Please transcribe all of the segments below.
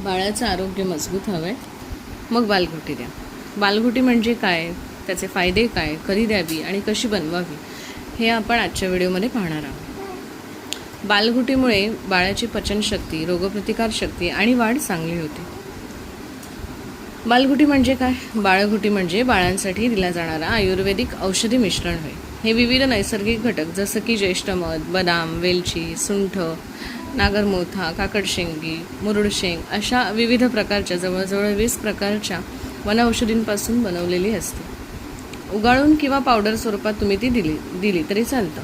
बाळाचं आरोग्य मजबूत हवं आहे, मग बालघुटी द्या. बालघुटी म्हणजे काय, त्याचे फायदे काय, कधी द्यावी आणि कशी बनवावी, हे आपण आजच्या व्हिडिओमध्ये पाहणार आहोत. बालघुटीमुळे बाळाची पचनशक्ती, रोगप्रतिकारशक्ती आणि वाढ चांगली होते. बालघुटी म्हणजे काय? बाळघुटी म्हणजे बाळांसाठी दिला जाणारा आयुर्वेदिक औषधी मिश्रण होय. हे विविध नैसर्गिक घटक जसं की ज्येष्ठमध, बदाम, वेलची, सुंठ, नागरमोथा, काकडशेंगी, मुरुडशेंग अशा विविध प्रकारच्या जवळजवळ 20 प्रकारच्या वनौषधींपासून बनवलेली असते. उगाळून किंवा पावडर स्वरूपात तुम्ही ती दिली तरी चालतं.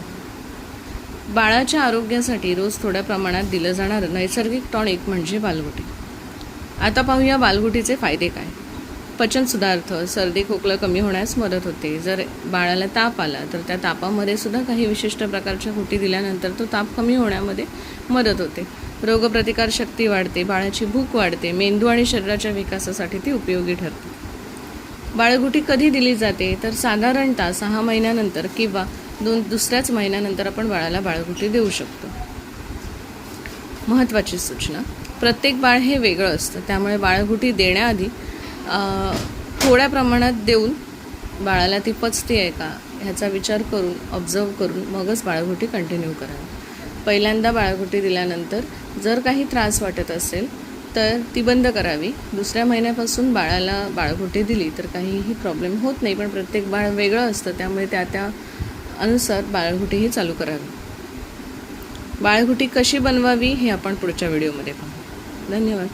बाळाच्या आरोग्यासाठी रोज थोड्या प्रमाणात दिलं जाणारं नैसर्गिक टॉनिक म्हणजे बालघुटी. आता पाहूया बालघुटीचे फायदे काय. पचन सुधारतं, सर्दी खोकला कमी होण्यास मदत होते. जर बाळाला ताप आला तर त्या तापामध्ये सुद्धा काही विशिष्ट प्रकारच्या घुटी दिल्यानंतर तो ताप कमी होण्यामध्ये मदत होते. रोगप्रतिकारशक्ती वाढते, बाळाची भूक वाढते, मेंदू आणि शरीराच्या विकासासाठी ती उपयोगी ठरते. बाळघुटी कधी दिली जाते तर साधारणतः 6 महिन्यानंतर किंवा दुसऱ्याच महिन्यानंतर आपण बाळाला बाळघुटी देऊ शकतो. महत्त्वाची सूचना, प्रत्येक बाळ हे वेगळं असतं, त्यामुळे बाळघुटी देण्याआधी थोड्या प्रमाणात देऊन बाळाला ती पचते आहे का ह्याचा विचार करून, ऑब्झर्व करून मगच बाळघुटी कंटिन्यू करावी. पहिल्यांदा बाळघुटी दिल्यानंतर जर काही त्रास वाटत असेल तर ती बंद करावी. दुसऱ्या महिन्यापासून बाळाला बाळघुटी दिली तर काहीही प्रॉब्लेम होत नाही, पण प्रत्येक बाळ वेगळं असतं, त्यामुळे त्या अनुसार बाळघुटीही चालू करावी. बाळघुटी कशी बनवावी हे आपण पुढच्या व्हिडिओमध्ये पाहू. धन्यवाद.